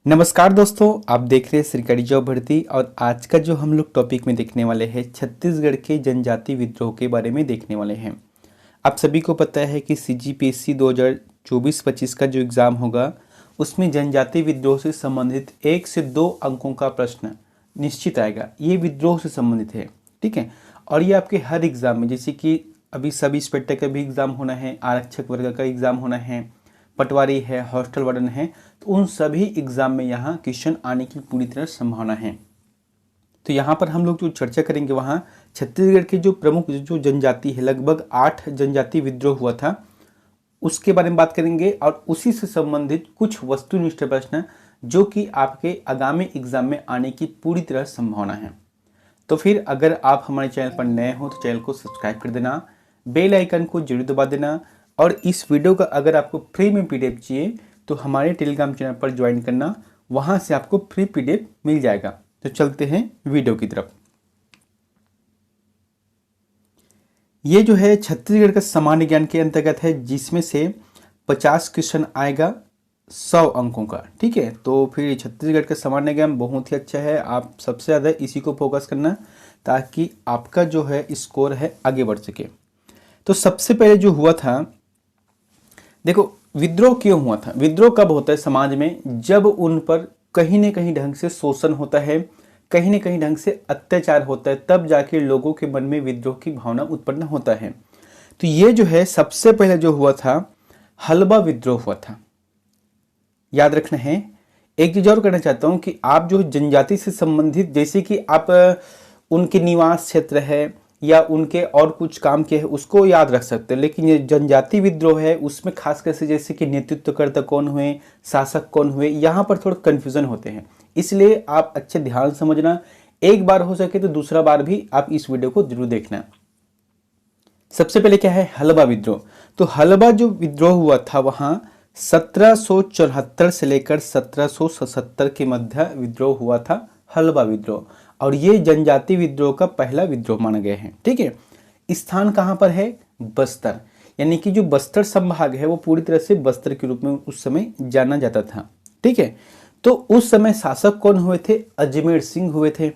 नमस्कार दोस्तों, आप देख रहे हैं सरकारी जॉब भर्ती। और आज का जो हम लोग टॉपिक में देखने वाले हैं छत्तीसगढ़ के जनजाति विद्रोह के बारे में देखने वाले हैं। आप सभी को पता है कि CGPSC 2024-25 का जो एग्ज़ाम होगा उसमें जनजाति विद्रोह से संबंधित 1 से 2 अंकों का प्रश्न निश्चित आएगा। ये विद्रोह से संबंधित है, ठीक है। और ये आपके हर एग्ज़ाम में, जैसे कि अभी सब इंस्पेक्टर का भी एग्ज़ाम होना है, आरक्षक वर्ग का एग्ज़ाम होना है, पटवारी है, हॉस्टल वार्डन है, तो उन सभी एग्जाम में यहाँ क्वेश्चन आने की पूरी तरह संभावना है। तो यहाँ पर हम लोग जो चर्चा करेंगे वहाँ छत्तीसगढ़ के जो प्रमुख जो जनजाति है, लगभग 8 जनजाति विद्रोह हुआ था, उसके बारे में बात करेंगे और उसी से संबंधित कुछ वस्तुनिष्ठ प्रश्न जो कि आपके आगामी एग्जाम में आने की पूरी तरह संभावना है। तो फिर अगर आप हमारे चैनल पर नए हो तो चैनल को सब्सक्राइब कर देना, बेल आइकन को जरूर दबा देना, और इस वीडियो का अगर आपको फ्री में PDF चाहिए तो हमारे टेलीग्राम चैनल पर ज्वाइन करना, वहां से आपको फ्री PDF मिल जाएगा। तो चलते हैं वीडियो की तरफ। ये जो है छत्तीसगढ़ का सामान्य ज्ञान के अंतर्गत है, जिसमें से 50 क्वेश्चन आएगा 100 अंकों का, ठीक है। तो फिर छत्तीसगढ़ का सामान्य ज्ञान बहुत ही अच्छा है, आप सबसे ज़्यादा इसी को फोकस करना ताकि आपका जो है स्कोर है आगे बढ़ सके। तो सबसे पहले जो हुआ था, देखो विद्रोह क्यों हुआ था। विद्रोह कब होता है समाज में, जब उन पर कहीं न कहीं ढंग से शोषण होता है, कहीं न कहीं ढंग से अत्याचार होता है, तब जाके लोगों के मन में विद्रोह की भावना उत्पन्न होता है। तो ये जो है सबसे पहले जो हुआ था हलबा विद्रोह हुआ था, याद रखना है। एक चीज और कहना चाहता हूँ कि आप जो जनजाति से संबंधित, जैसे कि आप उनके निवास क्षेत्र है या उनके और कुछ काम के है उसको याद रख सकते हैं, लेकिन ये जनजाति विद्रोह है उसमें खासकर से जैसे कि नेतृत्वकर्ता कौन हुए, शासक कौन हुए, यहाँ पर थोड़ा कन्फ्यूजन होते हैं। इसलिए आप अच्छे ध्यान समझना, एक बार हो सके तो दूसरा बार भी आप इस वीडियो को जरूर देखना। सबसे पहले क्या है हलबा विद्रोह। तो हलबा जो विद्रोह हुआ था वहां 1774 से लेकर 1777 के मध्य विद्रोह हुआ था, हलबा विद्रोह। और ये जनजाति विद्रोह का पहला विद्रोह माना गया है, ठीक है। स्थान कहाँ पर है, बस्तर, यानी कि जो बस्तर संभाग है वो पूरी तरह से बस्तर के रूप में उस समय जाना जाता था, ठीक है। तो उस समय शासक कौन हुए थे, अजमेर सिंह हुए थे।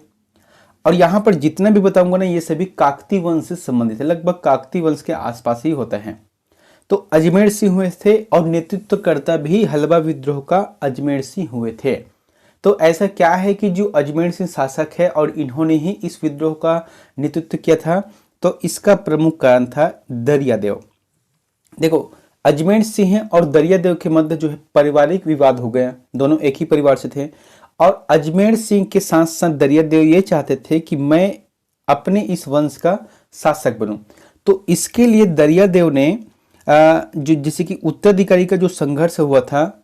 और यहाँ पर जितना भी बताऊंगा ना ये सभी काकती वंश से संबंधित है, लगभग काकती वंश के आसपास ही होता है। तो अजमेर सिंह हुए थे और नेतृत्वकर्ता भी हलबा विद्रोह का अजमेर सिंह हुए थे। तो ऐसा क्या है कि जो अजमेर सिंह शासक है और इन्होंने ही इस विद्रोह का नेतृत्व किया था, तो इसका प्रमुख कारण था दरियादेव। देखो अजमेर सिंह और दरियादेव के मध्य जो है पारिवारिक विवाद हो गया, दोनों एक ही परिवार से थे। और अजमेर सिंह के साथ साथ दरियादेव ये चाहते थे कि मैं अपने इस वंश का शासक बनूं। तो इसके लिए दरियादेव ने जो जैसे कि उत्तराधिकारी का जो संघर्ष हुआ था,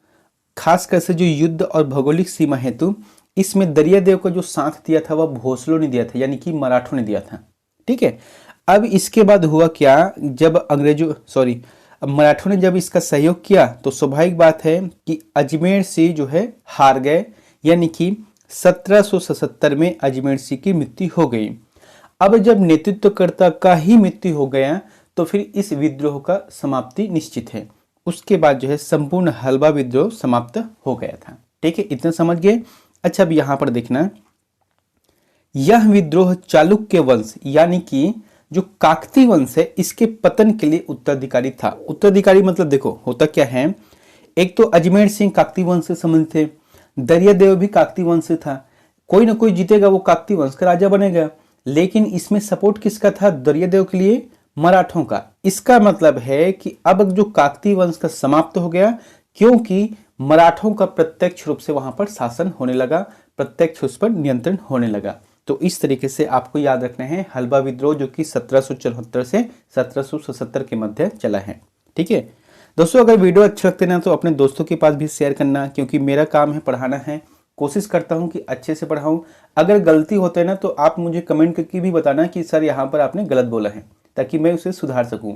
खासकर से जो युद्ध और भौगोलिक सीमा हेतु, इसमें दरियादेव को जो साथ दिया था वह भोसलों ने दिया था, यानी कि मराठों ने दिया था, ठीक है। अब इसके बाद हुआ क्या, जब मराठों ने जब इसका सहयोग किया तो स्वाभाविक बात है कि अजमेर सिंह जो है हार गए, यानी कि 1777 में अजमेर सिंह की मृत्यु हो गई। अब जब नेतृत्वकर्ता का ही मृत्यु हो गया तो फिर इस विद्रोह का समाप्ति निश्चित है। उसके बाद जो है संपूर्ण हलबा विद्रोह समाप्त हो गया था, ठीक है। इतना समझ गए। अच्छा अब यहां पर देखना, यह विद्रोह चालुक्य वंश यानी कि जो काकती वंश है इसके पतन के लिए उत्तराधिकारी था। उत्तराधिकारी मतलब देखो होता क्या है, एक तो अजमेर सिंह काकती वंश से संबंधित थे, दरियादेव भी काकती वंश से था, कोई ना कोई जीतेगा वो काकती वंश का राजा बनेगा। लेकिन इसमें सपोर्ट किसका था, दरियादेव के लिए मराठों का। इसका मतलब है कि अब जो काकती वंश का समाप्त हो गया, क्योंकि मराठों का प्रत्यक्ष रूप से वहां पर शासन होने लगा, प्रत्यक्ष उस पर नियंत्रण होने लगा। तो इस तरीके से आपको याद रखना है हलबा विद्रोह जो कि 1774 से 1777 के मध्य चला है, ठीक है। दोस्तों अगर वीडियो अच्छा लगते ना तो अपने दोस्तों के पास भी शेयर करना, क्योंकि मेरा काम है पढ़ाना है, कोशिश करता हूं कि अच्छे से पढ़ाऊं। अगर गलती होते है ना तो आप मुझे कमेंट करके भी बताना कि सर यहाँ पर आपने गलत बोला है, ताकि मैं उसे सुधार सकूं।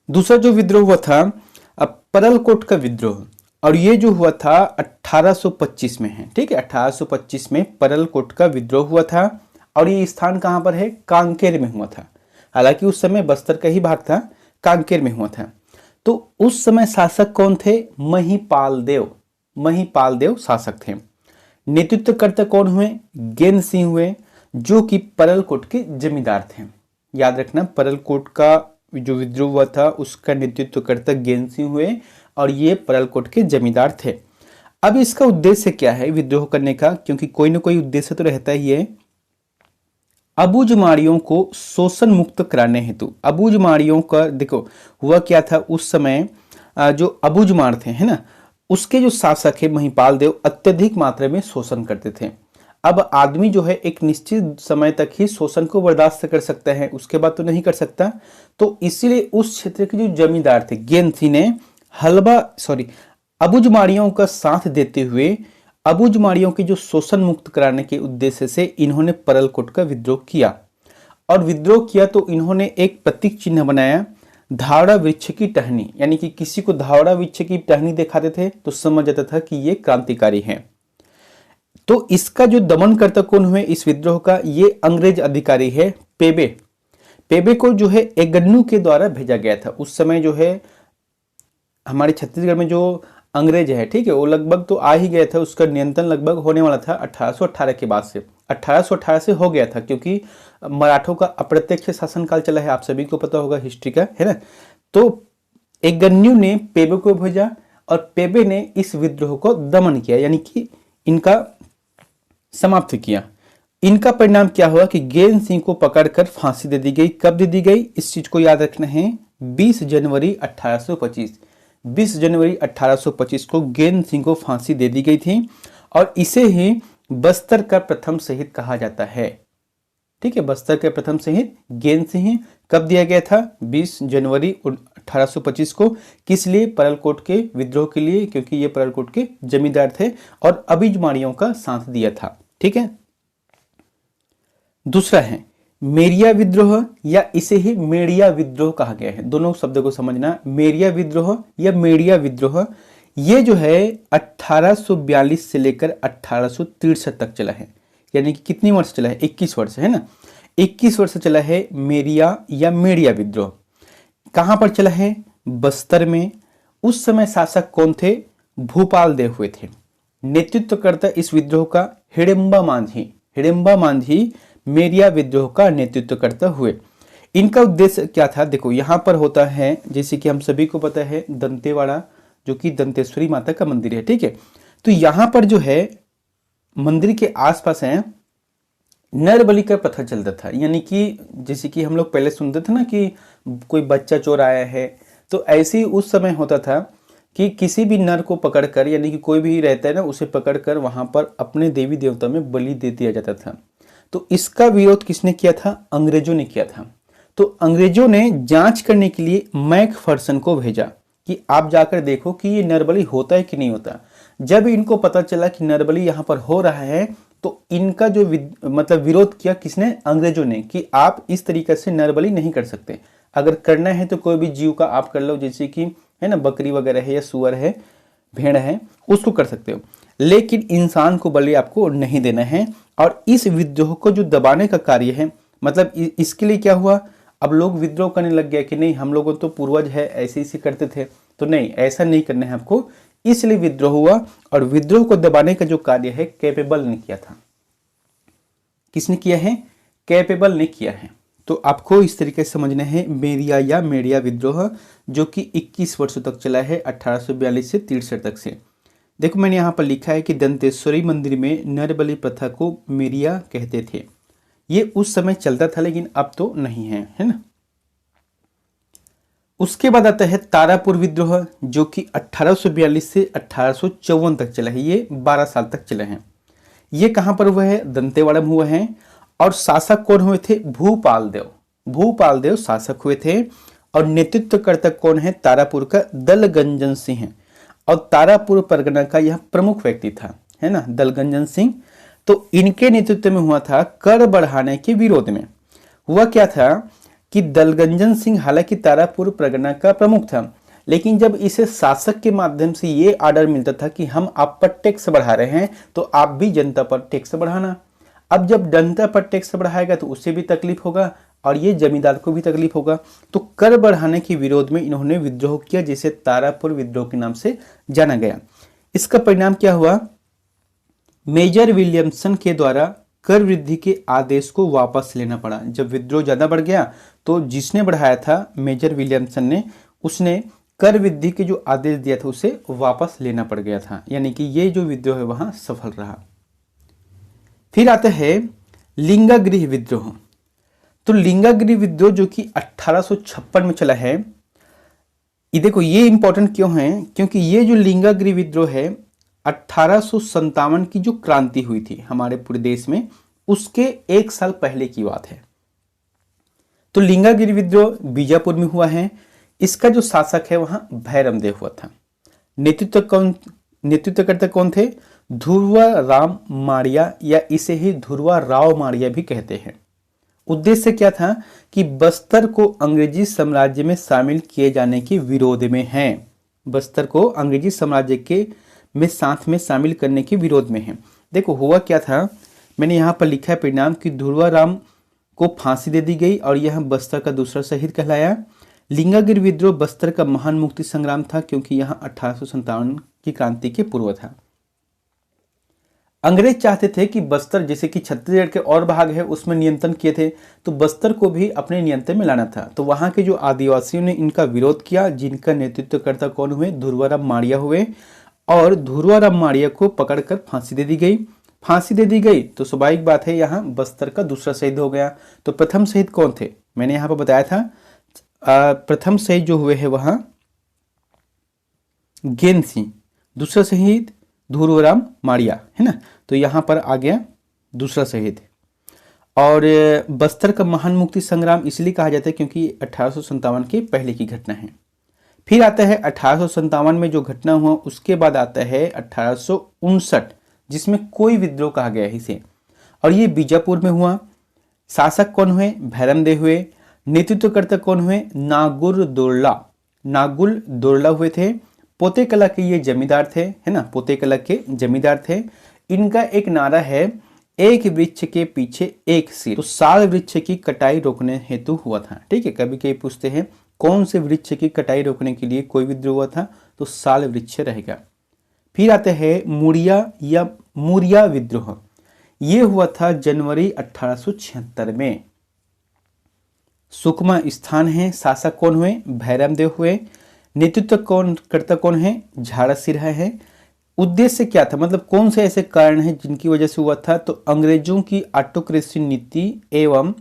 दूसरा जो विद्रोह हुआ था परलकोट का विद्रोह, और ये जो हुआ था 1825 में है, ठीक है। 1825 में परलकोट का विद्रोह हुआ था और ये स्थान कहां पर है, कांकेर में हुआ था। हालांकि उस समय बस्तर का ही भाग था, कांकेर में हुआ था। तो उस समय शासक कौन थे, महिपाल देव, महिपाल देव शासक थे। नेतृत्वकर्ता कौन हुए? गेंद सिंह हुए, जो कि परलकोट के जमींदार थे। याद रखना, परलकोट का जो विद्रोह हुआ था उसका नेतृत्वकर्ता गेंद सिंह हुए और ये परलकोट के जमींदार थे। अब इसका उद्देश्य क्या है विद्रोह करने का? क्योंकि कोई ना कोई उद्देश्य तो रहता ही है। अबूझमाड़ियों को शोषण मुक्त कराने हेतु, अबूझमाड़ियों का देखो हुआ क्या था उस समय, जो अबूझमाड़ थे है ना, उसके जो शासक है महिपाल देव अत्यधिक मात्रा में शोषण करते थे। अब आदमी जो है एक निश्चित समय तक ही शोषण को बर्दाश्त कर सकता है, उसके बाद तो नहीं कर सकता। तो इसीलिए उस क्षेत्र के जो जमींदार थे गेंद सिंह ने अबूझमाड़ियों का साथ देते हुए अबूझमाड़ियों के जो शोषण मुक्त कराने के उद्देश्य से इन्होंने परलकोट का विद्रोह किया। और विद्रोह किया तो इन्होंने एक प्रतीक चिन्ह बनाया, धावड़ा वृक्ष की टहनी, यानी कि किसी को धावड़ा वृक्ष की टहनी दिखाते थे तो समझ जाता था कि ये क्रांतिकारी हैं। तो इसका जो दमनकर्ता कौन हुए इस विद्रोह का? ये अंग्रेज अधिकारी है पेबे। पेबे को जो है एगन्नू के द्वारा भेजा गया था। उस समय जो है हमारे छत्तीसगढ़ में जो अंग्रेज है, ठीक है, वो लगभग तो आ ही गया था, उसका नियंत्रण लगभग होने वाला था 1818 के बाद से। 1818 से हो गया था क्योंकि मराठों का अप्रत्यक्ष शासनकाल चला है, आप सभी को पता होगा हिस्ट्री का, है ना। तो एगन्नू ने पेबे को भेजा और पेबे ने इस विद्रोह को दमन किया, यानी कि इनका समाप्त किया। इनका परिणाम क्या हुआ कि गेंद सिंह को पकड़कर फांसी दे दी गई। कब दे दी गई इस चीज को याद रखना है, 20 जनवरी 1825। 20 जनवरी 1825 को गेंद सिंह को फांसी दे दी गई थी और इसे ही बस्तर का प्रथम शहीद कहा जाता है। ठीक है, बस्तर के प्रथम शहीद गेंद सिंह। कब दिया गया था? 20 जनवरी 1825 को। किस लिए? परलकोट के विद्रोह के लिए, क्योंकि ये परलकोट के जमींदार थे और अबूझमाड़ियों का साथ दिया था। ठीक है। दूसरा है मेरिया विद्रोह, या इसे ही मेड़िया विद्रोह कहा गया है। दोनों शब्दों को समझना, मेरिया विद्रोह या मेड़िया विद्रोह। ये जो है 1842 से लेकर 1863 तक चला है, यानी कि कितनी वर्ष चला है? 21 वर्ष, है ना। 21 वर्ष चला है मेरिया या मेड़िया विद्रोह। कहां पर चला है? बस्तर में। उस समय शासक कौन थे? भूपाल देव हुए थे। नेतृत्वकर्ता इस विद्रोह का हिडिंबा मांझी। हिडिंबा मांझी मेरिया विद्रोह का नेतृत्वकर्ता हुए। इनका उद्देश्य क्या था? देखो यहां पर होता है, जैसे कि हम सभी को पता है, दंतेवाड़ा जो कि दंतेश्वरी माता का मंदिर है। ठीक है, तो यहां पर जो है मंदिर के आसपास है नर बलि का प्रथा चलता था। यानी कि जैसे कि हम लोग पहले सुनते थे ना कि कोई बच्चा चोर आया है, तो ऐसे ही उस समय होता था कि किसी भी नर को पकड़कर, यानी कि कोई भी रहता है ना, उसे पकड़कर वहां पर अपने देवी देवता में बलि दे दिया जाता था। तो इसका विरोध किसने किया था? अंग्रेजों ने किया था। तो अंग्रेजों ने जांच करने के लिए मैकफर्सन को भेजा कि आप जाकर देखो कि ये नरबली होता है कि नहीं होता। जब इनको पता चला कि नरबली यहाँ पर हो रहा है, तो इनका जो मतलब विरोध किया किसने? अंग्रेजों ने, कि आप इस तरीके से नरबली नहीं कर सकते। अगर करना है तो कोई भी जीव का आप कर लो, जैसे कि है ना बकरी वगैरह है या सुअर है, भेड़ है, उसको कर सकते हो, लेकिन इंसान को बलि आपको नहीं देना है। और इस विद्रोह को जो दबाने का कार्य है, मतलब इसके लिए क्या हुआ, अब लोग विद्रोह करने लग गया कि नहीं हम लोगों तो पूर्वज है ऐसे ही करते थे, तो नहीं ऐसा नहीं करना है आपको, इसलिए विद्रोह हुआ। और विद्रोह को दबाने का जो कार्य है कैपेबल ने किया था। किसने किया है? कैपेबल ने किया है। तो आपको इस तरीके से समझना है मेरिया या मेड़िया विद्रोह, जो कि 21 वर्षों तक चला है, 1842 से 63 तक से। देखो मैंने यहाँ पर लिखा है कि दंतेश्वरी मंदिर में नरबलि प्रथा को मेरिया कहते थे। ये उस समय चलता था लेकिन अब तो नहीं है, है ना। उसके बाद आता है तारापुर विद्रोह, जो कि 1842 से 1854 तक चला है। ये 12 साल तक चला है। ये कहां पर हुआ है? दंतेवाड़ा में हुआ है। और शासक कौन हुए थे? भूपाल देव। भूपाल देव शासक हुए थे। और नेतृत्वकर्ता कौन है? तारापुर का दलगंजन सिंह। और तारापुर परगना का यह प्रमुख व्यक्ति था, है ना, दलगंजन सिंह। तो इनके नेतृत्व में हुआ था कर बढ़ाने के विरोध में। हुआ क्या था कि दलगंजन सिंह हालांकि तारापुर परगना का प्रमुख था, लेकिन जब इसे शासक के माध्यम से ये आर्डर मिलता था कि हम आप पर टैक्स बढ़ा रहे हैं, तो आप भी जनता पर टैक्स बढ़ाना। अब जब जनता पर टैक्स बढ़ाएगा तो उससे भी तकलीफ होगा और ये जमींदार को भी तकलीफ होगा। तो कर बढ़ाने के विरोध में इन्होंने विद्रोह किया, जिसे तारापुर विद्रोह के नाम से जाना गया। इसका परिणाम क्या हुआ? मेजर विलियमसन के द्वारा कर वृद्धि के आदेश को वापस लेना पड़ा। जब विद्रोह ज्यादा बढ़ गया तो जिसने बढ़ाया था मेजर विलियमसन ने, उसने कर वृद्धि के जो आदेश दिया था उसे वापस लेना पड़ गया था, यानी कि ये जो विद्रोह है वहां सफल रहा। फिर आता है लिंगागृह विद्रोह। तो लिंगागृह विद्रोह जो कि 1856 में चला है, ये देखो ये इंपॉर्टेंट क्यों है, क्योंकि ये जो लिंगागृह विद्रोह है 1857 की जो क्रांति हुई थी हमारे पूरे देश में, उसके एक साल पहले की बात है। तो लिंगागृह विद्रोह बीजापुर में हुआ है। इसका जो शासक है वहां भैरमदेव हुआ था। नेतृत्वकर्ता कौन थे? ध्रुवा राम माड़िया, या इसे ही ध्रुवा राव माड़िया भी कहते हैं। उद्देश्य क्या था कि बस्तर को अंग्रेजी साम्राज्य में शामिल किए जाने के विरोध में है। बस्तर को अंग्रेजी साम्राज्य के में साथ में शामिल करने के विरोध में है। देखो हुआ क्या था, मैंने यहाँ पर लिखा है परिणाम कि ध्रुवा राम को फांसी दे दी गई और यह बस्तर का दूसरा शहीद कहलाया। लिंगागृह विद्रोह बस्तर का महान मुक्ति संग्राम था, क्योंकि यह 1857 की क्रांति के पूर्व था। अंग्रेज चाहते थे कि बस्तर, जैसे कि छत्तीसगढ़ के और भाग है उसमें नियंत्रण किए थे, तो बस्तर को भी अपने नियंत्रण में लाना था। तो वहां के जो आदिवासियों ने इनका विरोध किया, जिनका नेतृत्वकर्ता कौन हुए? ध्रुवाराम माड़िया हुए, और ध्रुवाराम माड़िया को पकड़कर फांसी दे दी गई। फांसी दे दी गई तो स्वाभाविक बात है यहाँ बस्तर का दूसरा शहीद हो गया। तो प्रथम शहीद कौन थे? मैंने यहाँ पर बताया था, प्रथम शहीद जो हुए हैं वहां गेंद सिंह, दूसरा शहीद ध्रुवाराम माड़िया, है ना। तो यहाँ पर आ गया दूसरा शहीद। और बस्तर का महान मुक्ति संग्राम इसलिए कहा जाता है क्योंकि 1857 के पहले की घटना है। फिर आता है 1857 में जो घटना हुआ, उसके बाद आता है 1859, जिसमें कोई विद्रोह कहा गया है इसे, और ये बीजापुर में हुआ। शासक कौन हुए? भैरमदेव हुए। नेतृत्वकर्ता कौन हुए? नागुल दोरला हुए थे। पोते कला के ये जमींदार थे, है ना, पोते कला के जमींदार थे। इनका एक नारा है, एक वृक्ष के पीछे एक सिर। तो साल वृक्ष की कटाई रोकने हेतु हुआ था। ठीक है, कभी कभी पूछते हैं कौन से वृक्ष की कटाई रोकने के लिए कोई विद्रोह हुआ था, तो साल वृक्ष रहेगा। फिर आते हैं मुरिया विद्रोह। ये हुआ था जनवरी 1876 में। सुकमा स्थान है। शासक कौन हुए? भैरमदेव हुए। नेतृत्व कौन है? झाड़ा सिरहा है। उद्देश्य क्या था, मतलब कौन से ऐसे कारण हैं जिनकी वजह से हुआ था? तो अंग्रेजों की ऑटोक्रेसी नीति एवं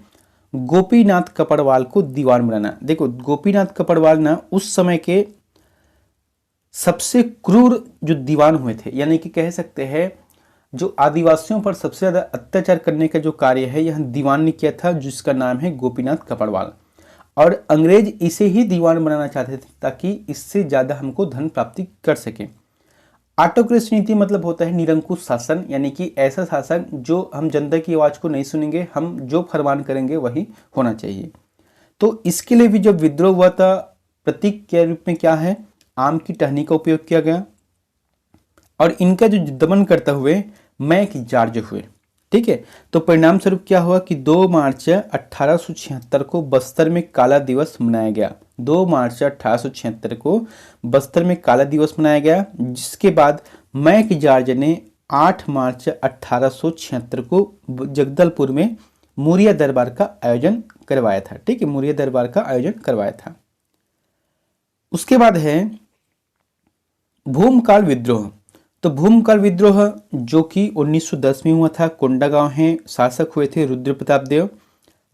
गोपीनाथ कपड़वाल को दीवान बनाना। देखो गोपीनाथ कपड़वाल ना उस समय के सबसे क्रूर जो दीवान हुए थे, यानी कि कह सकते हैं जो आदिवासियों पर सबसे ज्यादा अत्याचार करने का जो कार्य है यह दीवान ने किया था, जिसका नाम है गोपीनाथ कपड़वाल। और अंग्रेज इसे ही दीवान बनाना चाहते थे ताकि इससे ज्यादा हमको धन प्राप्ति कर सके। ऑटोक्रेसी नीति मतलब होता है निरंकुश शासन, यानी कि ऐसा शासन जो हम जनता की आवाज को नहीं सुनेंगे, हम जो फरमान करेंगे वही होना चाहिए। तो इसके लिए भी जब विद्रोह हुआ था, प्रतीक के रूप में क्या है? आम की टहनी का उपयोग किया गया। और इनका जो दमन करता हुए मैक जॉर्ज हुए। ठीक है, तो परिणाम स्वरूप क्या हुआ कि 2 मार्च 1876 को बस्तर में काला दिवस मनाया गया। 2 मार्च 1876 को बस्तर में काला दिवस मनाया गया, जिसके बाद मैक जॉर्ज ने 8 मार्च 1876 को जगदलपुर में मुरिया दरबार का आयोजन करवाया था। ठीक है, मुरिया दरबार का आयोजन करवाया था। उसके बाद है भूमकाल विद्रोह। तो भूमकाल विद्रोह जो कि 1910 में हुआ था, कोंडागांव है। शासक हुए थे रुद्र प्रताप देव।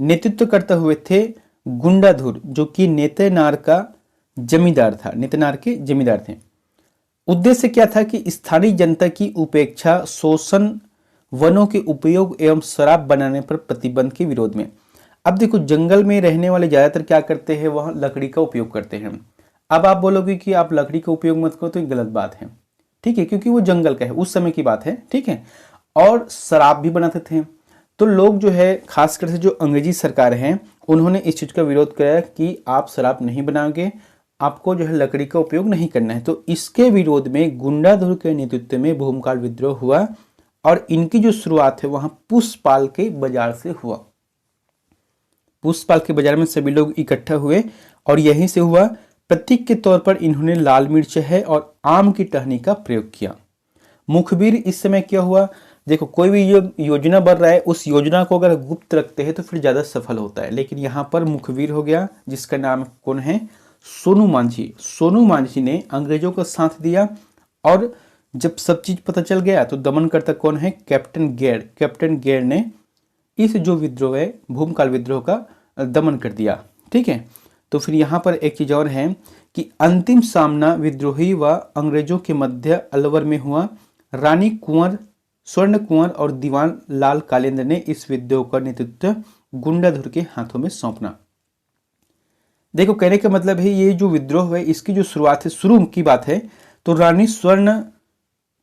नेतृत्वकर्ता हुए थे गुंडाधुर, जो कि नेतेनार का जमींदार था, नेतेनार के जमींदार थे। उद्देश्य क्या था कि स्थानीय जनता की उपेक्षा, शोषण, वनों के उपयोग एवं शराब बनाने पर प्रतिबंध के विरोध में। अब देखो जंगल में रहने वाले ज्यादातर क्या करते हैं, वह लकड़ी का उपयोग करते हैं। अब आप बोलोगे कि आप लकड़ी का उपयोग मत करो, तो ये गलत बात है। ठीक है, क्योंकि वो जंगल का है, उस समय की बात है। ठीक है, और शराब भी बनाते थे। तो लोग जो है खासकर से जो अंग्रेजी सरकार है, उन्होंने इस चीज का विरोध किया कि आप शराब नहीं बनाओगे, आपको जो है लकड़ी का उपयोग नहीं करना है। तो इसके विरोध में गुंडाधुर के नेतृत्व में भूमकाल विद्रोह हुआ, और इनकी जो शुरुआत है वहां पुष्पाल के बाजार से हुआ। पुष्पाल के बाजार में सभी लोग इकट्ठा हुए और यहीं से हुआ। प्रतीक के तौर पर इन्होंने लाल मिर्च है और आम की टहनी का प्रयोग किया। मुखबिर इस समय क्या हुआ, देखो कोई भी योजना बन रहा है उस योजना को अगर गुप्त रखते हैं तो फिर ज़्यादा सफल होता है, लेकिन यहाँ पर मुखबिर हो गया जिसका नाम कौन है, सोनू मांझी। सोनू मांझी ने अंग्रेजों का साथ दिया और जब सब चीज पता चल गया तो दमनकर्ता कौन है, कैप्टन गेर। कैप्टन गेर ने इस जो विद्रोह है भूमकाल विद्रोह का दमन कर दिया। ठीक है, तो फिर यहाँ पर एक चीज और है कि अंतिम सामना विद्रोही व अंग्रेजों के मध्य अलवर में हुआ। रानी कुंवर, स्वर्ण कुंवर और दीवान लाल कालेंद्र ने इस विद्रोह का नेतृत्व गुंडाधुर के हाथों में सौंपना। देखो कहने का मतलब है ये जो विद्रोह है इसकी जो शुरुआत है, शुरू की बात है, तो रानी स्वर्ण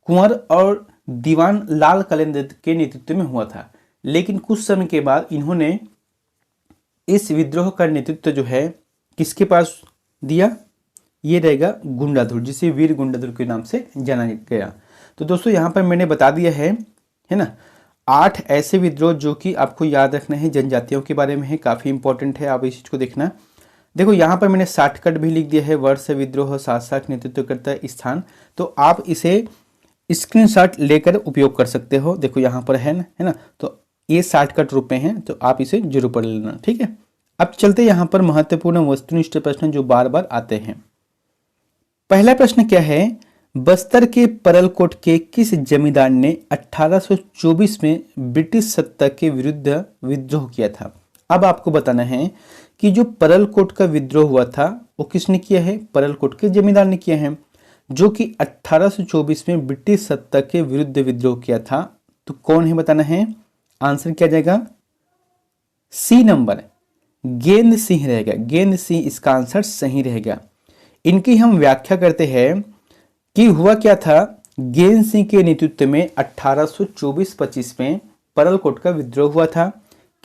कुंवर और दीवान लाल कालेंद्र के नेतृत्व में हुआ था, लेकिन कुछ समय के बाद इन्होंने इस विद्रोह का नेतृत्व जो है किसके पास दिया, ये रहेगा गुंडाधुर, जिसे वीर गुंडाधुर के नाम से जाना गया। तो दोस्तों यहाँ पर मैंने बता दिया है ना, 8 ऐसे विद्रोह जो कि आपको याद रखना है, जनजातियों के बारे में है, काफी इंपॉर्टेंट है, आप इस चीज को देखना। देखो यहाँ पर मैंने शॉर्टकट भी लिख दिया है, वर्ष विद्रोह शासक नेतृत्व करता स्थान, तो आप इसे स्क्रीनशॉट लेकर उपयोग कर सकते हो। देखो यहाँ पर है ना, तो ये शॉर्टकट रूप में है, तो आप इसे जरूर पढ़ लेना। ठीक है, अब चलते यहाँ पर महत्वपूर्ण वस्तुनिष्ठ प्रश्न जो बार बार आते हैं। पहला प्रश्न क्या है, बस्तर के परलकोट के किस जमींदार ने 1824 में ब्रिटिश सत्ता के विरुद्ध विद्रोह किया था। अब आपको बताना है कि जो परलकोट का विद्रोह हुआ था वो किसने किया है, परलकोट के जमींदार ने किया है, जो कि 1824 में ब्रिटिश सत्ता के विरुद्ध विद्रोह किया था। तो कौन है बताना है, आंसर क्या जाएगा, सी नंबर, गेंद सिंह रहेगा। गेंद सिंह इसका आंसर सही रहेगा। इनकी हम व्याख्या करते हैं कि हुआ क्या था, गेंद सिंह के नेतृत्व में 1824-25 में परलकोट का विद्रोह हुआ था।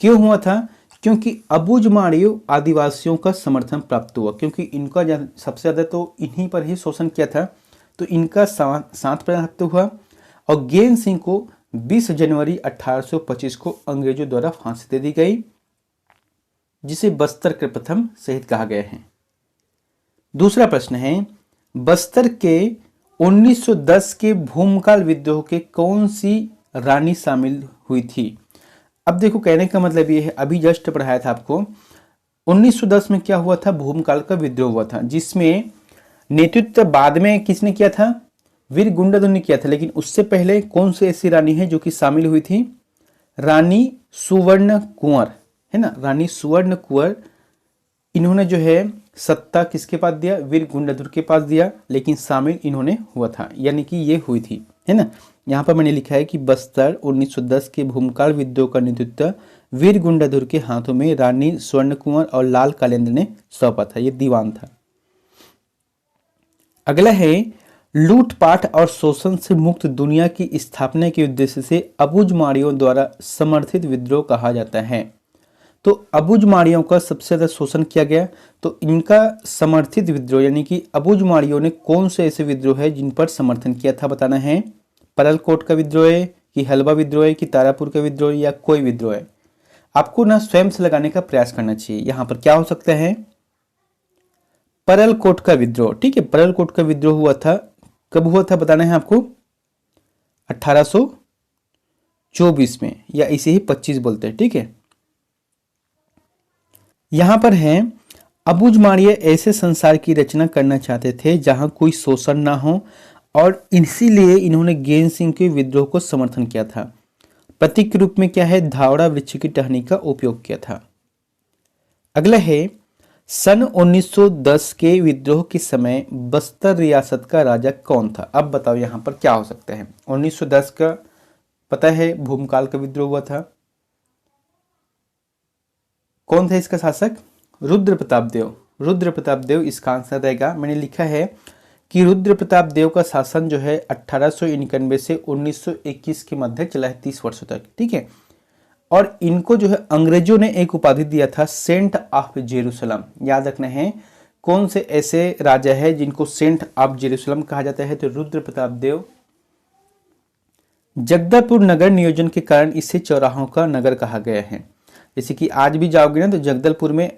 क्यों हुआ था, क्योंकि अबुझमाड़ियों आदिवासियों का समर्थन प्राप्त हुआ, क्योंकि इनका सबसे ज्यादा तो इन्हीं पर ही शोषण किया था, तो इनका साथ प्राप्त हुआ और गेंद सिंह को 20 जनवरी 1825 को अंग्रेजों द्वारा फांसी दे दी गई, जिसे बस्तर के प्रथम शहीद कहा गया है। दूसरा प्रश्न है, बस्तर के 1910 के भूमकाल विद्रोह के कौन सी रानी शामिल हुई थी। अब देखो कहने का मतलब ये है, अभी जस्ट पढ़ाया था आपको, 1910 में क्या हुआ था, भूमकाल का विद्रोह हुआ था, जिसमें नेतृत्व बाद में किसने किया था, वीर गुंडाधुर ने किया था, लेकिन उससे पहले कौन सी ऐसी रानी है जो कि शामिल हुई थी, रानी सुवर्ण कुंवर है ना, रानी सुवर्ण कुंवर। इन्होंने जो है सत्ता किसके पास दिया, वीर गुंडाधुर के पास दिया, लेकिन शामिल इन्होंने हुआ था, यानी कि ये हुई थी, है ना। यहाँ पर मैंने लिखा है कि बस्तर 1910 के भूमकाल विद्रोह का नेतृत्व वीर गुंडाधुर के हाथों में रानी स्वर्ण कुंवर और लाल कालेंद्र ने सौंपा था, ये दीवान था। अगला है, लूटपाट और शोषण से मुक्त दुनिया की स्थापना के उद्देश्य से अबुझमाड़ियों द्वारा समर्थित विद्रोह कहा जाता है। तो अबुझमाड़ियों का सबसे ज्यादा शोषण किया गया, तो इनका समर्थित विद्रोह यानी कि अबुझमाड़ियों ने कौन से ऐसे विद्रोह है जिन पर समर्थन किया था बताना है, परलकोट का विद्रोह है कि हलवा विद्रोह है कि तारापुर का विद्रोह या कोई विद्रोह है। आपको ना स्वयं से लगाने का प्रयास करना चाहिए। यहाँ पर क्या हो सकता है, परलकोट का विद्रोह। ठीक है, परलकोट का विद्रोह हुआ था, कब हुआ था बताना है आपको, 1824 में, या इसे ही 25 बोलते हैं। ठीक है, यहां पर है, अबुझमाड़िया ऐसे संसार की रचना करना चाहते थे जहां कोई शोषण ना हो, और इसीलिए इन्होंने गेंद सिंह के विद्रोह को समर्थन किया था। प्रतीक के रूप में क्या है, धावड़ा वृक्ष की टहनी का उपयोग किया था। अगला है, सन 1910 के विद्रोह के समय बस्तर रियासत का राजा कौन था। अब बताओ यहाँ पर क्या हो सकता है। 1910 का पता है भूमकाल का विद्रोह हुआ था, कौन था इसका शासक, रुद्र प्रताप देव। रुद्र प्रताप देव इसका आंसर रहेगा। मैंने लिखा है कि रुद्र प्रताप देव का शासन जो है 1891 से 1921 के मध्य चला है, 30 वर्षों तक। ठीक है, और इनको जो है अंग्रेजों ने एक उपाधि दिया था, सेंट ऑफ जेरूसलम। याद रखना है कौन से ऐसे राजा है जिनको सेंट ऑफ जेरूसलम कहा जाता है, तो रुद्र प्रताप देव। जगदलपुर नगर नियोजन के कारण इसे चौराहों का नगर कहा गया है। जैसे कि आज भी जाओगे ना तो जगदलपुर में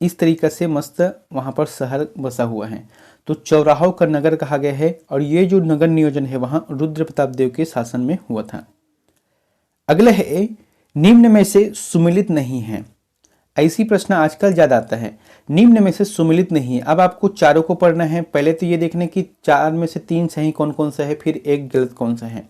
इस तरीके से मस्त वहाँ पर शहर बसा हुआ है। तो चौराहों का नगर कहा गया है और ये जो नगर नियोजन है वहाँ रुद्र प्रताप देव के शासन में हुआ था। अगला है निम्न में से सुमिलित नहीं है। ऐसी प्रश्न आजकल ज्यादा आता है, निम्न में से सुमिलित नहीं है। अब आपको चारों को पढ़ना है। पहले तो ये देखना कि चार में से तीन सही कौन कौन सा है, फिर एक गलत कौन सा है।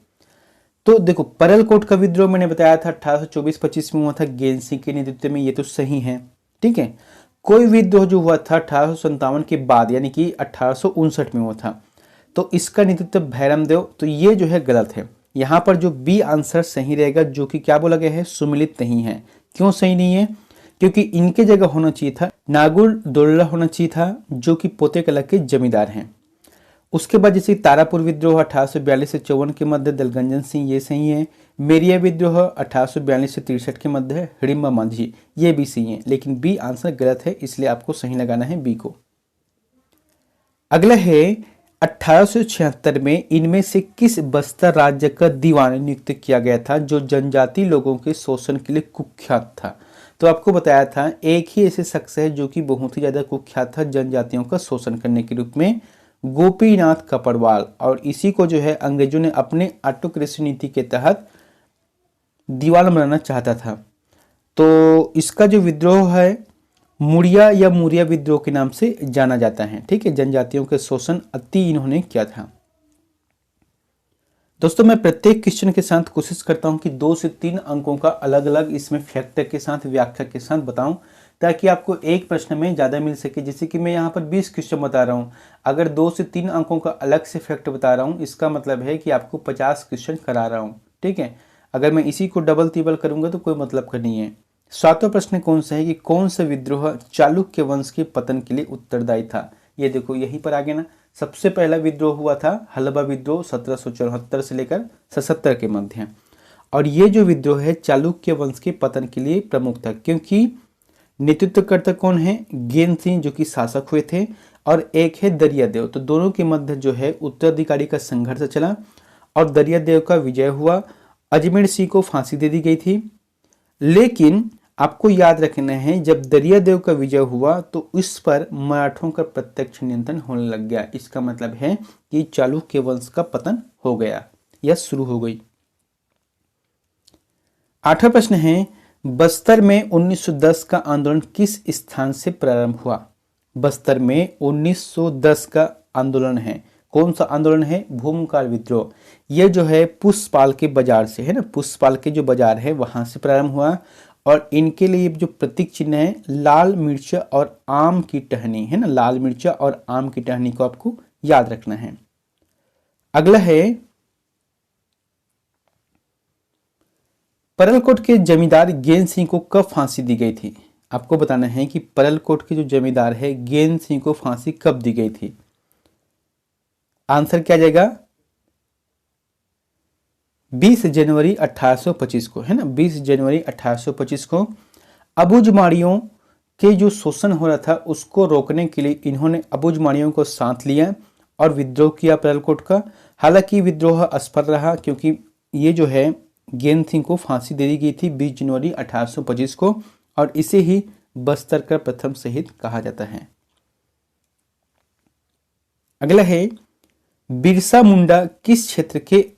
तो देखो परलकोट का विद्रोह मैंने बताया था 1824-25 में हुआ था गैन सिंह के नेतृत्व में, ये तो सही है, ठीक है। कोई विद्रोह जो हुआ था 1857 के बाद यानी कि 1859 में हुआ था, तो इसका नेतृत्व भैरम देव, तो ये जो है गलत है। यहाँ पर जो बी आंसर सही रहेगा, जो कि क्या बोला गया है, सुमिलित नहीं है। क्यों सही नहीं है? क्योंकि इनके जगह होना चाहिए था नागुर दोल्ला होना चाहिए था, जो कि पोते कला के जमींदार हैं। उसके बाद जैसे तारापुर विद्रोह 1842 से 54 के मध्य दलगंजन सिंह, ये सही है। मेरिया विद्रोह 1842 से 63 के मध्य है हिडिंबा मांझी, ये भी सही है। लेकिन बी आंसर गलत है, इसलिए आपको सही लगाना है बी को। अगला है 1876 में इनमें से किस बस्तर राज्य का दीवान नियुक्त किया गया था जो जनजाति लोगों के शोषण के लिए कुख्यात था? तो आपको बताया था एक ही ऐसे शख्स है जो कि बहुत ही ज्यादा कुख्यात था जनजातियों का शोषण करने के रूप में, गोपीनाथ कपड़वाल। और इसी को जो है अंग्रेजों ने अपने ऑटोक्रेसी नीति के तहत दीवान बनाना चाहता था। तो इसका जो विद्रोह है मुड़िया या मुरिया विद्रोह के नाम से जाना जाता है, ठीक है। जनजातियों के शोषण अति इन्होंने किया था। दोस्तों मैं प्रत्येक क्वेश्चन के साथ कोशिश करता हूं कि 2 से 3 अंकों का अलग अलग इसमें फैक्टर के साथ व्याख्या के साथ बताऊं, ताकि आपको एक प्रश्न में ज़्यादा मिल सके। जैसे कि मैं यहाँ पर 20 क्वेश्चन बता रहा हूँ, अगर 2 से 3 अंकों का अलग से फैक्टर बता रहा हूँ, इसका मतलब है कि आपको 50 क्वेश्चन करा रहा हूँ, ठीक है। अगर मैं इसी को डबल तिबल करूँगा तो कोई मतलब का नहीं है। 7वां प्रश्न कौन सा है कि कौन सा विद्रोह चालुक्य वंश के पतन के लिए उत्तरदायी था? ये देखो यहीं पर आगे ना, सबसे पहला विद्रोह हुआ था हलबा विद्रोह 1774 से लेकर 77 के मध्य। और ये जो विद्रोह है चालुक्य वंश के पतन के लिए प्रमुख था, क्योंकि नेतृत्वकर्ता कौन है, गैन सिंह जो कि शासक हुए थे, और एक है दरियादेव। तो दोनों के मध्य जो है उत्तराधिकारी का संघर्ष चला और दरियादेव का विजय हुआ। अजमेर सिंह को फांसी दे दी गई थी। लेकिन आपको याद रखना है जब दरियादेव का विजय हुआ तो इस पर मराठों का प्रत्यक्ष नियंत्रण होने लग गया। इसका मतलब है कि चालुक्य वंश का पतन हो गया या शुरू हो गई। 8वां प्रश्न है बस्तर में 1910 का आंदोलन किस स्थान से प्रारंभ हुआ? बस्तर में 1910 का आंदोलन है, कौन सा आंदोलन है, भूमकाल विद्रोह। यह जो है पुष्पपाल के बाजार से है ना, पुष्पपाल के जो बाजार है वहां से प्रारंभ हुआ। और इनके लिए जो प्रतीक चिन्ह है लाल मिर्च और आम की टहनी है ना, लाल मिर्च और आम की टहनी को आपको याद रखना है। अगला है परलकोट के जमींदार गैन सिंह को कब फांसी दी गई थी? आपको बताना है कि परलकोट के जो जमींदार है गैन सिंह को फांसी कब दी गई थी। आंसर क्या जाएगा 20 जनवरी 1825 को है ना, 20 जनवरी 1825 को। अबुझमाड़ियों के जो शोषण हो रहा था उसको रोकने के लिए इन्होंने अबुझमाड़ियों को साथ लिया और विद्रोह किया परलकोट का। हालांकि विद्रोह असफल रहा क्योंकि ये जो है गैन सिंह को फांसी दे दी गई थी 20 जनवरी 1825 को, और इसे ही बस्तर का प्रथम शहीद कहा जाता है। अगला है बिरसा मुंडा किस क्षेत्र के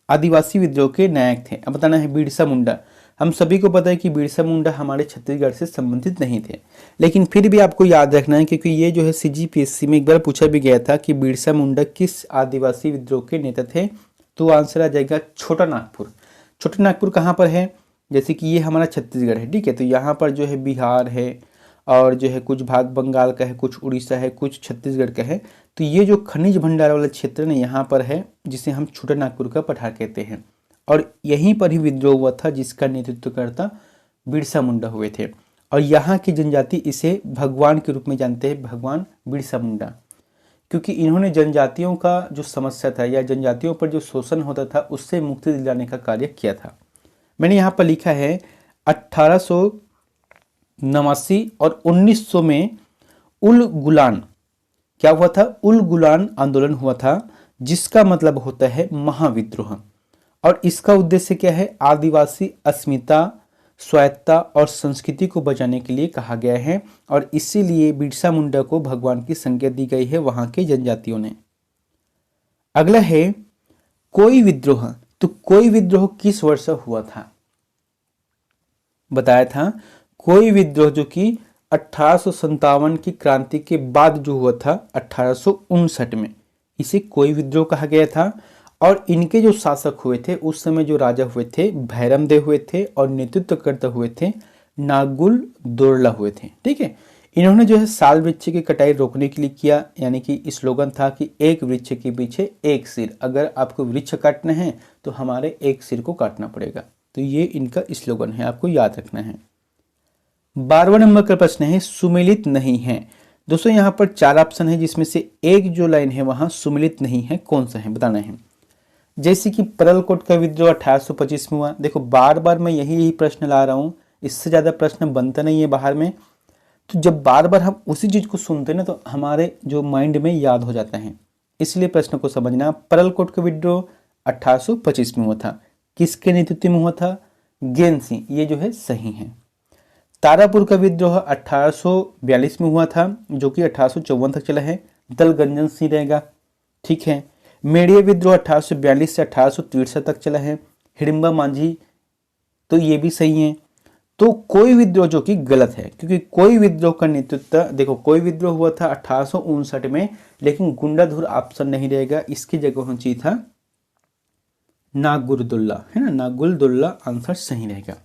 आदिवासी विद्रोह के नायक थे? अब बताना है बिरसा मुंडा। हम सभी को पता है कि बिरसा मुंडा हमारे छत्तीसगढ़ से संबंधित नहीं थे, लेकिन फिर भी आपको याद रखना है क्योंकि ये जो है सीजीपीएससी में एक बार पूछा भी गया था कि बिरसा मुंडा किस आदिवासी विद्रोह के नेता थे। तो आंसर आ जाएगा छोटा नागपुर। छोटा नागपुर कहाँ पर है? जैसे कि ये हमारा छत्तीसगढ़ है, ठीक है। तो यहाँ पर जो है बिहार है और जो है कुछ भाग बंगाल का है, कुछ उड़ीसा है, कुछ छत्तीसगढ़ का है। तो ये जो खनिज भंडार वाला क्षेत्र ना यहाँ पर है, जिसे हम छोटा नागपुर का पठार कहते हैं। और यहीं पर ही विद्रोह हुआ था जिसका नेतृत्वकर्ता बिरसा मुंडा हुए थे। और यहाँ की जनजाति इसे भगवान के रूप में जानते हैं, भगवान बिरसा मुंडा, क्योंकि इन्होंने जनजातियों का जो समस्या था या जनजातियों पर जो शोषण होता था उससे मुक्ति दिलाने का कार्य किया था। मैंने यहाँ पर लिखा है 1889 और 1900 में उल गुलान क्या हुआ था? उल गुलान आंदोलन हुआ था, जिसका मतलब होता है महाविद्रोह। और इसका उद्देश्य क्या है? आदिवासी अस्मिता स्वायत्ता और संस्कृति को बचाने के लिए कहा गया है और इसीलिए बिरसा मुंडा को भगवान की संज्ञा दी गई है वहां के जनजातियों ने। अगला है कोई विद्रोह। तो कोई विद्रोह किस वर्ष हुआ था? बताया था कोई विद्रोह जो कि 1857 की क्रांति के बाद जो हुआ था 1859 में, इसे कोई विद्रोह कहा गया था। और इनके जो शासक हुए थे उस समय जो राजा हुए थे भैरमदेव हुए थे और नेतृत्व करते हुए थे नागुल दोरला हुए थे। ठीक है, इन्होंने जो है साल वृक्ष की कटाई रोकने के लिए किया, यानी कि स्लोगन था कि एक वृक्ष के पीछे एक सिर, अगर आपको वृक्ष काटना है तो हमारे एक सिर को काटना पड़ेगा। तो ये इनका स्लोगन है, आपको याद रखना है। 12वां नंबर का प्रश्न है सुमेलित नहीं है। दोस्तों यहाँ पर 4 ऑप्शन है जिसमें से एक जो लाइन है वहां सुमेलित नहीं है, कौन सा है बताना है। जैसे कि परलकोट का विद्रोह 1825 में हुआ। देखो बार बार मैं यही प्रश्न ला रहा हूं, इससे ज्यादा प्रश्न बनता नहीं है बाहर में। तो जब बार बार हम उसी चीज को सुनते हैं ना तो हमारे जो माइंड में याद हो जाता है, इसलिए प्रश्न को समझना। परलकोट का विद्रोह 1825 में हुआ था, किसके नेतृत्व में हुआ था? गेन सिंह, ये जो है सही है। तारापुर का विद्रोह 1842 में हुआ था जो कि 1854 तक चला है, दलगंजन सिंह रहेगा। ठीक है, मेड़िया विद्रोह 1842 से 1863 तक चला है, हिडिंबा मांझी, तो ये भी सही है। तो कोई विद्रोह जो कि गलत है, क्योंकि कोई विद्रोह का नेतृत्व, देखो कोई विद्रोह हुआ था 1859 में, लेकिन गुंडाधुर ऑप्शन नहीं रहेगा, इसकी जगह होना चाहिए था नागुलदुल्ला, है ना, नागुलदुल्ला आंसर सही रहेगा।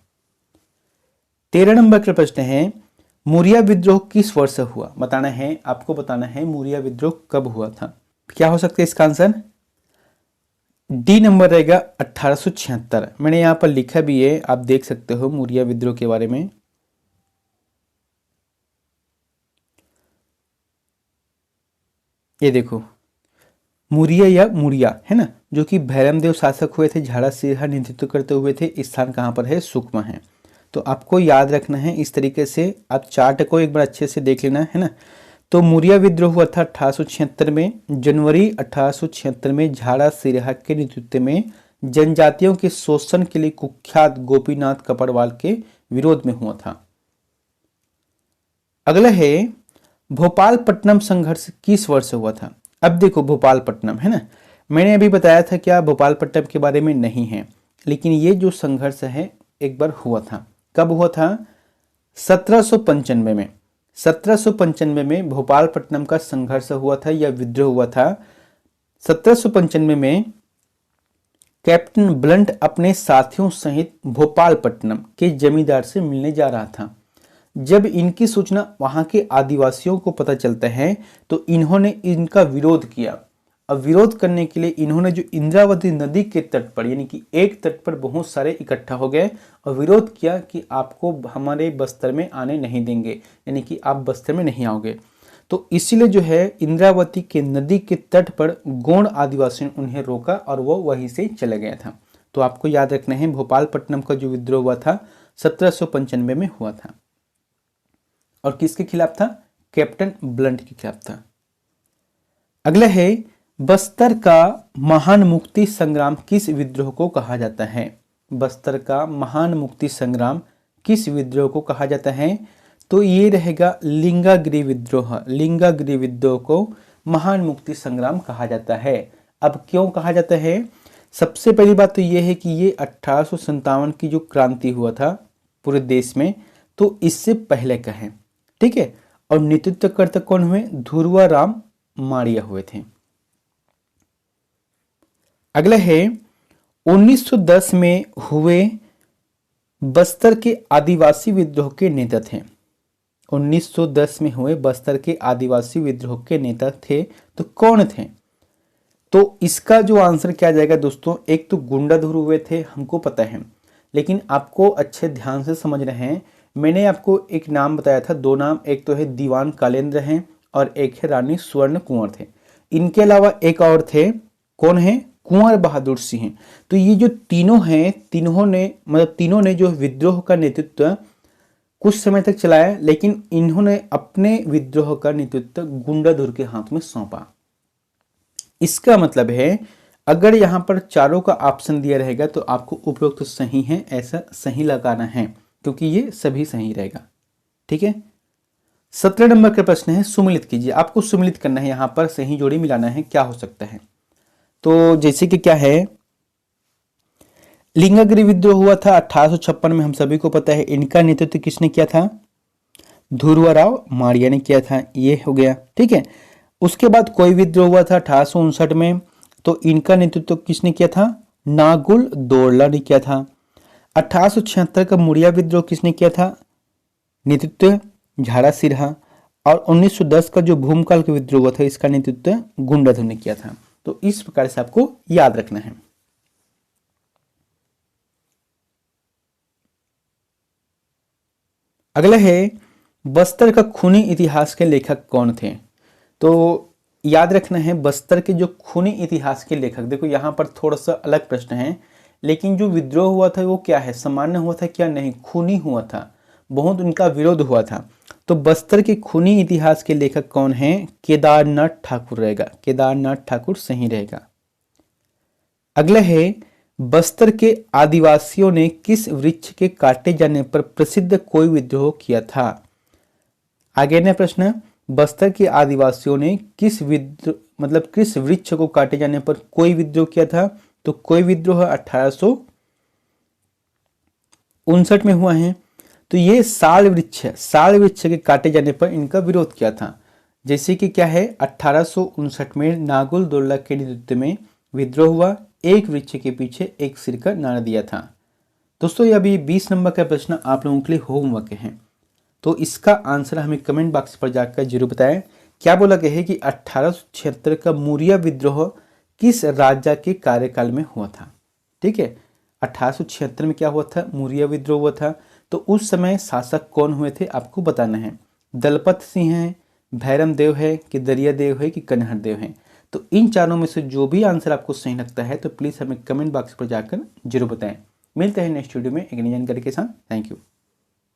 13 नंबर का प्रश्न है मुरिया विद्रोह किस वर्ष हुआ? बताना है, आपको बताना है मुरिया विद्रोह कब हुआ था। क्या हो सकता है इसका आंसर? डी नंबर रहेगा 1876। मैंने यहां पर लिखा भी है, आप देख सकते हो मुरिया विद्रोह के बारे में। ये देखो मुरिया या मुरिया है ना, जो कि भैरमदेव शासक हुए थे, झाड़ा सिरहा नेतृत्व करते हुए थे। स्थान कहां पर है? सुकमा है। तो आपको याद रखना है इस तरीके से, आप चार्ट को एक बार अच्छे से देख लेना है ना। तो मुरिया विद्रोह हुआ था 1876 में, जनवरी 1876 में झाड़ा सिरहा के नेतृत्व में जनजातियों के शोषण के लिए कुख्यात गोपीनाथ कपड़वाल के विरोध में हुआ था। अगला है भोपालपट्टनम संघर्ष किस वर्ष हुआ था? अब देखो भोपालपट्टनम है ना, मैंने अभी बताया था क्या भोपालपट्टनम के बारे में नहीं है, लेकिन ये जो संघर्ष है एक बार हुआ था। कब हुआ था? 1795 में। 1795 में भोपालपट्टनम का संघर्ष हुआ था या विद्रोह हुआ था। 1795 में कैप्टन ब्लंट अपने साथियों सहित भोपालपट्टनम के जमींदार से मिलने जा रहा था। जब इनकी सूचना वहां के आदिवासियों को पता चलता है तो इन्होंने इनका विरोध किया। अब विरोध करने के लिए इन्होंने जो इंद्रावती नदी के तट पर, यानी कि एक तट पर बहुत सारे इकट्ठा हो गए और विरोध किया कि आपको हमारे बस्तर में आने नहीं देंगे, यानी कि आप बस्तर में नहीं आओगे। तो इसीलिए जो है इंद्रावती के नदी के तट पर गोंड आदिवासियों ने उन्हें रोका और वो वहीं से चले गया था। तो आपको याद रखना है भोपालपट्टनम का जो विद्रोह हुआ था 1795 में हुआ था। और किसके खिलाफ था? कैप्टन ब्लंट के खिलाफ था। अगला है बस्तर का महान मुक्ति संग्राम किस विद्रोह को कहा जाता है? बस्तर का महान मुक्ति संग्राम किस विद्रोह को कहा जाता है? तो ये रहेगा लिंगागिरी विद्रोह। लिंगागिरी विद्रोह को महान मुक्ति संग्राम कहा जाता है। अब क्यों कहा जाता है? सबसे पहली बात तो ये है कि ये 1857 की जो क्रांति हुआ था पूरे देश में, तो इससे पहले का है। ठीक है, और नेतृत्वकर्ता कौन हुए? धुरवा राम मारिया हुए थे। अगला है 1910 में हुए बस्तर के आदिवासी विद्रोह के नेता थे। 1910 में हुए बस्तर के आदिवासी विद्रोह के नेता थे, तो कौन थे? तो इसका जो आंसर क्या जाएगा दोस्तों, एक तो गुंडाधुर हुए थे, हमको पता है, लेकिन आपको अच्छे ध्यान से समझना है। मैंने आपको एक नाम बताया था, 2 नाम, एक तो है दीवान कालेंद्र हैं और एक है रानी स्वर्ण कुंवर थे। इनके अलावा एक और थे, कौन है? कुंवर बहादुर सिंह। तो ये जो तीनों हैं, तीनों ने जो विद्रोह का नेतृत्व कुछ समय तक चलाया, लेकिन इन्होंने अपने विद्रोह का नेतृत्व गुंडाधुर के हाथ में सौंपा। इसका मतलब है अगर यहां पर चारों का ऑप्शन दिया रहेगा तो आपको उपयुक्त सही है ऐसा सही लगाना है। क्योंकि ये सभी सही रहेगा। ठीक है, 17 नंबर का प्रश्न है, सुमिलित कीजिए। आपको सुमिलित करना है, यहाँ पर सही जोड़ी मिलाना है। क्या हो सकता है? तो जैसे कि क्या है, लिंगागिरी विद्रोह हुआ था 1856 में, हम सभी को पता है। इनका नेतृत्व किसने किया था? ध्रुवराव मारिया ने किया था। ये हो गया। ठीक है, उसके बाद कोई विद्रोह हुआ था 1859 में, तो इनका नेतृत्व किसने किया था? नागुल दोरला ने किया था। 1876 का मुड़िया विद्रोह किसने किया था? नेतृत्व झारा सिन्हा। और 1910 का जो भूमकाल का विद्रोह हुआ था, इसका नेतृत्व गुंडाधर ने किया था। तो इस प्रकार से आपको याद रखना है। अगला है, बस्तर का खूनी इतिहास के लेखक कौन थे? तो याद रखना है, बस्तर के जो खूनी इतिहास के लेखक, देखो यहाँ पर थोड़ा सा अलग प्रश्न है, लेकिन जो विद्रोह हुआ था वो क्या है? सामान्य हुआ था क्या? नहीं, खूनी हुआ था, बहुत उनका विरोध हुआ था। तो बस्तर के खूनी इतिहास के लेखक कौन हैं? केदारनाथ ठाकुर रहेगा। केदारनाथ ठाकुर सही रहेगा। अगला है, बस्तर के आदिवासियों ने किस वृक्ष के काटे जाने पर प्रसिद्ध कोई विद्रोह किया था? आगे ने प्रश्न, बस्तर के आदिवासियों ने किस वृक्ष को काटे जाने पर कोई विद्रोह किया था? तो कोई विद्रोह 1859 में हुआ है। तो ये साल वृक्ष है, साल वृक्ष के काटे जाने पर इनका विरोध किया था। जैसे कि क्या है, 1859 में नागुल दोरला के नेतृत्व में विद्रोह हुआ, एक वृक्ष के पीछे एक सिर का नारा दिया था। दोस्तों, ये अभी 20 नंबर का प्रश्न आप लोगों के लिए होमवर्क है, तो इसका आंसर हमें कमेंट बॉक्स पर जाकर जरूर बताएं। क्या बोला गया है कि 1876 का मुरिया विद्रोह किस राजा के कार्यकाल में हुआ था? ठीक है, 1876 में क्या हुआ था? मुरिया विद्रोह हुआ था। तो उस समय शासक कौन हुए थे आपको बताना है। दलपत सिंह है, भैरम देव है, कि दरिया देव है, कि कन्हर देव है। तो इन चारों में से जो भी आंसर आपको सही लगता है तो प्लीज़ हमें कमेंट बॉक्स पर जाकर जरूर बताएं। मिलते हैं नेक्स्ट वीडियो में एक नई जानकारी के साथ। Thank you.